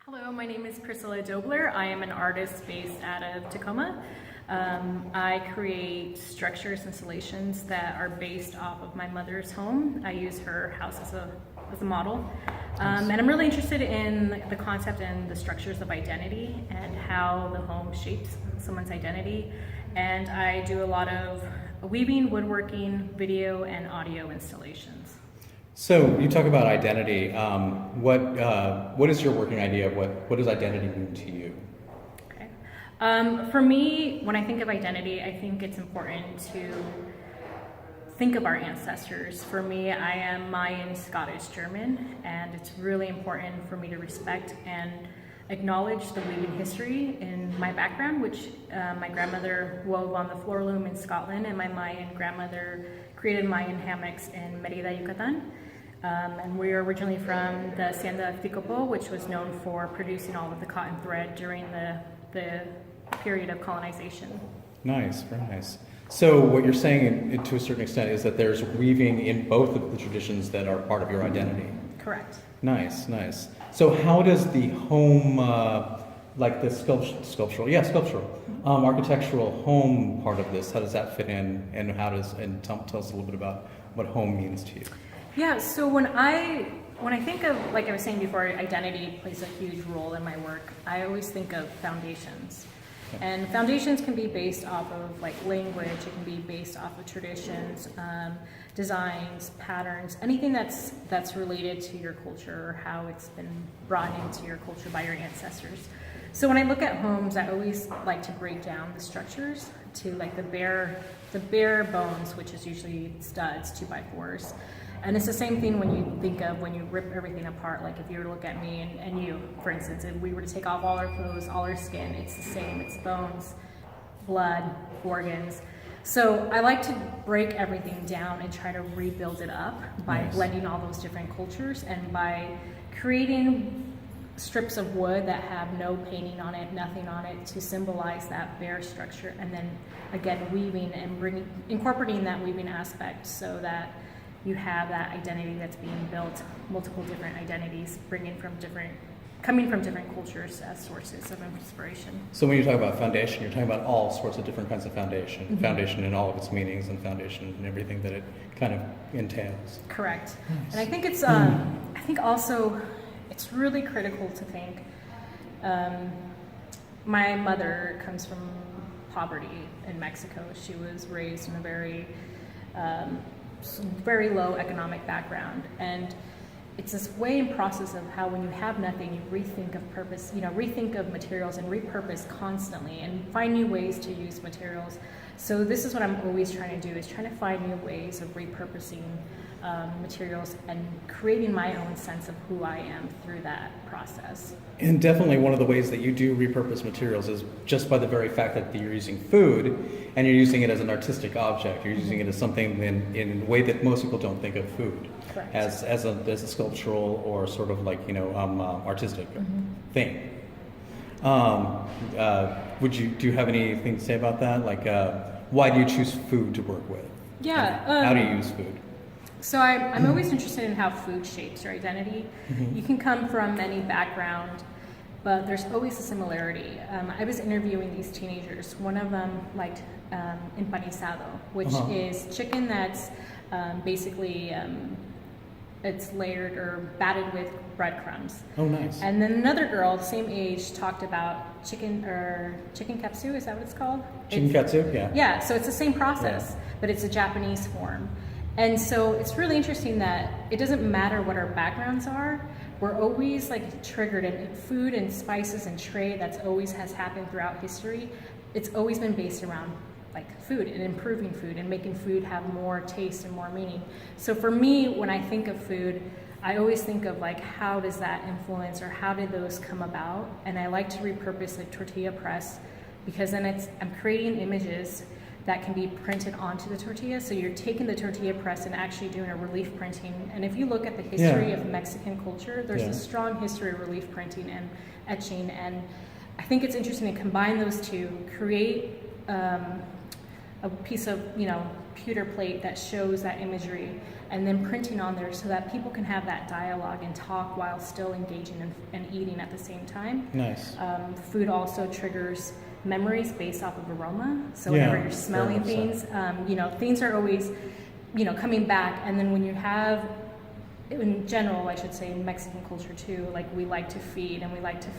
Hello, my name is Priscilla Dobler. I am an artist based out of Tacoma. I create structures, installations that are based off of my mother's home. I use her house as a model. And I'm really interested in the concept and the structures of identity and how the home shapes someone's identity. And I do a lot of weaving, woodworking, video, and audio installations. So you talk about identity. What is your working idea of what does identity mean to you? Okay. For me, when I think of identity, I think it's important to think of our ancestors. For me, I am Mayan, Scottish, German, and it's really important for me to respect and acknowledge the weaving history in my background, which my grandmother wove on the floor loom in Scotland, and my Mayan grandmother created Mayan hammocks in Merida, Yucatan. And we are originally from the Hacienda of Ticopo, which was known for producing all of the cotton thread during the period of colonization. Nice, very nice. So what you're saying to a certain extent is that there's weaving in both of the traditions that are part of your identity. Correct. Nice, nice. So how does the home, like the sculptural, architectural home part of this, how does that fit in, and tell us a little bit about what home means to you? Yeah, so when I think of, like I was saying before, identity plays a huge role in my work, I always think of foundations. Okay. And foundations can be based off of like language, it can be based off of traditions, designs, patterns, anything that's related to your culture or how it's been brought into your culture by your ancestors. So when I look at homes, I always like to break down the structures to like the bare bones, which is usually studs, 2x4s. And it's the same thing when you rip everything apart. Like if you were to look at me and you, for instance, if we were to take off all our clothes, all our skin, it's the same. It's bones, blood, organs. So I like to break everything down and try to rebuild it up by blending all those different cultures and by creating strips of wood that have no painting on it, nothing on it, to symbolize that bare structure. And then again, weaving and incorporating that weaving aspect so that you have that identity that's being built, multiple different identities, coming from different cultures as sources of inspiration. So when you talk about foundation, you're talking about all sorts of different kinds of foundation. Mm-hmm. Foundation in all of its meanings and foundation and everything that it kind of entails. Correct. Nice. And I think it's, I think also it's really critical to think, my mother comes from poverty in Mexico. She was raised in a very low economic background, and it's this way and process of how when you have nothing, you rethink of purpose, rethink of materials and repurpose constantly and find new ways to use materials. So this is what I'm always trying to do, is trying to find new ways of repurposing materials and creating my own sense of who I am through that process. And definitely one of the ways that you do repurpose materials is just by the very fact that you're using food and you're using it as an artistic object. You're using it as something in a way that most people don't think of food. Correct. as a sculptural or sort of like artistic thing. Do you have anything to say about that? Like why do you choose food to work with? Yeah. How do you use food? So I'm always interested in how food shapes your identity. Mm-hmm. You can come from any background, but there's always a similarity. I was interviewing these teenagers. One of them liked empanizado, which is chicken that's basically it's layered or batted with breadcrumbs. Oh, nice. And then another girl, same age, talked about chicken katsu. Is that what it's called? Chicken katsu, yeah. Yeah. So it's the same process, but it's a Japanese form. And so it's really interesting that it doesn't matter what our backgrounds are, we're always like triggered in food and spices and trade that's always has happened throughout history. It's always been based around like food and improving food and making food have more taste and more meaning. So for me, when I think of food, I always think of like how does that influence or how did those come about? And I like to repurpose the tortilla press because then I'm creating images that can be printed onto the tortilla. So you're taking the tortilla press and actually doing a relief printing. And if you look at the history of Mexican culture, there's a strong history of relief printing and etching. And I think it's interesting to combine those two, create a piece of, pewter plate that shows that imagery, and then printing on there so that people can have that dialogue and talk while still engaging and eating at the same time. Nice. Food also triggers memories based off of aroma. So whenever you're smelling things, things are always, coming back. And then when you have, in general, I should say, in Mexican culture too, like we like to feed and we like to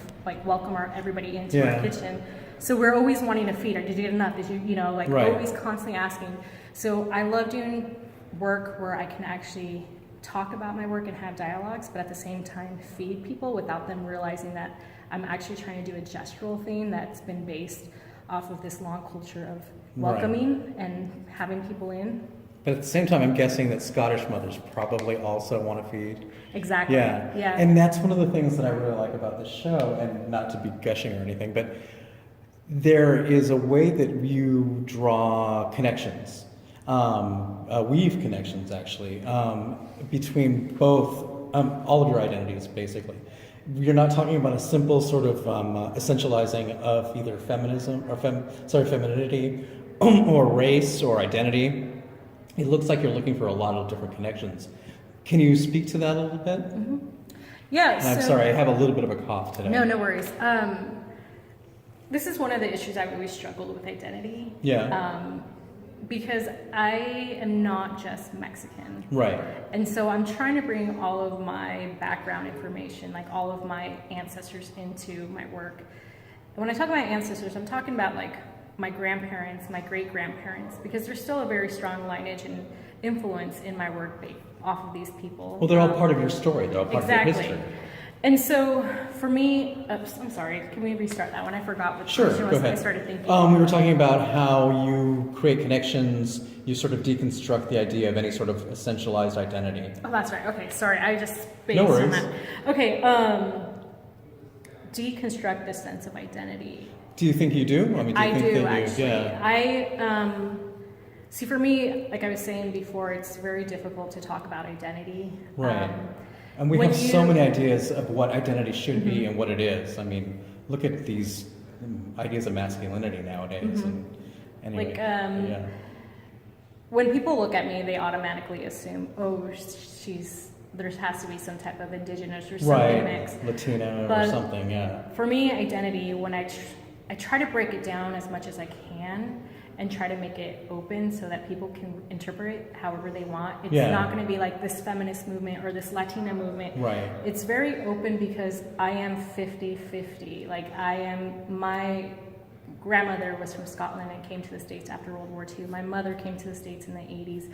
welcome everybody into our kitchen. So we're always wanting to feed. Did you get enough? Did you, always constantly asking. So I love doing work where I can actually talk about my work and have dialogues, but at the same time feed people without them realizing that I'm actually trying to do a gestural thing that's been based off of this long culture of welcoming and having people in. But at the same time, I'm guessing that Scottish mothers probably also want to feed. Exactly. Yeah. And that's one of the things that I really like about the show, and not to be gushing or anything, but there is a way that you draw connections, weave connections actually, between both, all of your identities basically. You're not talking about a simple sort of essentializing of either feminism or femininity or race or identity. It looks like you're looking for a lot of different connections. Can you speak to that a little bit? Mm-hmm. Yeah. And I'm sorry, I have a little bit of a cough today. No worries. This is one of the issues I've always struggled with identity. Yeah. Because I am not just Mexican. Right. And so I'm trying to bring all of my background information, like all of my ancestors, into my work. And when I talk about ancestors, I'm talking about like my grandparents, my great-grandparents, because there's still a very strong lineage and influence in my work off of these people. Well, they're all part of your story. They're all part of your history. And so for me, I'm sorry, can we restart that one? I forgot what the Sure, question go was. ahead. I started thinking. We were talking about how you create connections, you sort of deconstruct the idea of any sort of essentialized identity. Oh, that's right. Okay, sorry, I just based No worries. on that. Okay, deconstruct the sense of identity. Do you think you do? I mean, do you think do, that actually. Yeah. See, for me, like I was saying before, it's very difficult to talk about identity. Right. And we have so many ideas of what identity should be and what it is. I mean, look at these ideas of masculinity nowadays. And anyway, when people look at me, they automatically assume, there has to be some type of indigenous or something mixed. Latino but or something, yeah. For me, identity, when I try to break it down as much as I can and try to make it open so that people can interpret however they want. It's not going to be like this feminist movement or this Latina movement. Right. It's very open because I am 50-50. Like my grandmother was from Scotland and came to the States after World War II. My mother came to the States in the 80s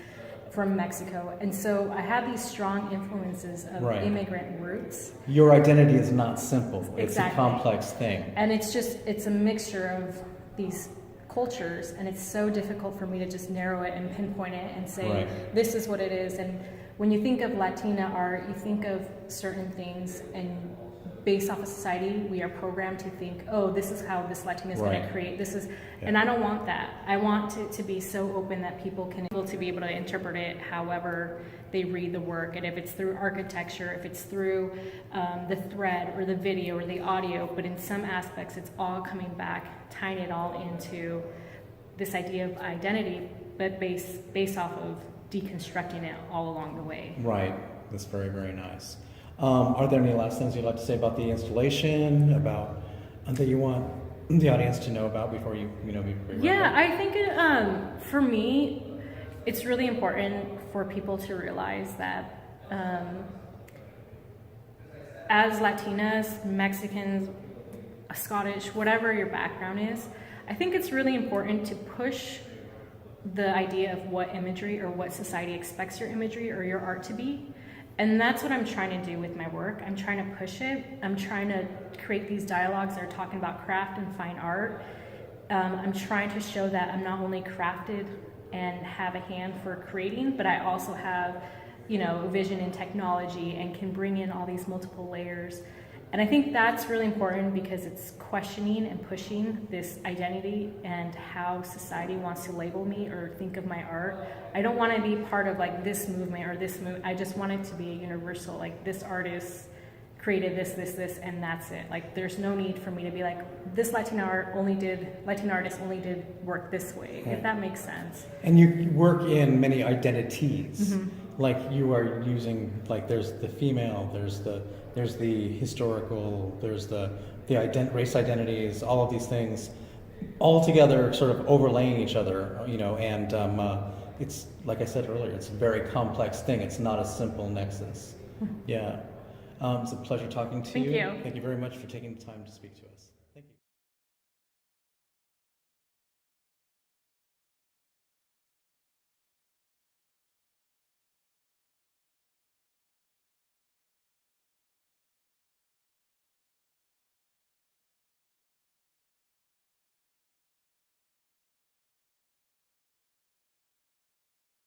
from Mexico. And so I have these strong influences of immigrant roots. Your identity is not simple. Exactly. It's a complex thing. And it's a mixture of these cultures, and it's so difficult for me to just narrow it and pinpoint it and say this is what it is. And when you think of Latina art, you think of certain things, and based off of society, we are programmed to think, oh, this is how this Latina is going to create. This is, and I don't want that. I want it to be so open that people can be able to interpret it however they read the work, and if it's through architecture, if it's through the thread or the video or the audio, but in some aspects it's all coming back, tying it all into this idea of identity, but based off of deconstructing it all along the way. Right. That's very, very nice. Are there any last things you'd like to say about the installation, about that you want the audience to know about before you I think for me, it's really important for people to realize that as Latinas, Mexicans, Scottish, whatever your background is, I think it's really important to push the idea of what imagery or what society expects your imagery or your art to be. And that's what I'm trying to do with my work. I'm trying to push it. I'm trying to create these dialogues that are talking about craft and fine art. I'm trying to show that I'm not only crafted and have a hand for creating, but I also have, vision and technology and can bring in all these multiple layers. And I think that's really important because it's questioning and pushing this identity and how society wants to label me or think of my art. I don't want to be part of like this movement or this movement. I just want it to be universal. Like this artist created this, and that's it. Like, there's no need for me to be like, this Latino artist only did work this way, Right. if that makes sense. And you work in many identities. Mm-hmm. Like you are using, like there's the female, there's the historical, there's the race identities, all of these things, all together, sort of overlaying each other, you know. And it's like I said earlier, it's a very complex thing. It's not a simple nexus. Yeah. It's a pleasure talking to Thank you. you. Thank you very much for taking the time to speak to us. Thank you.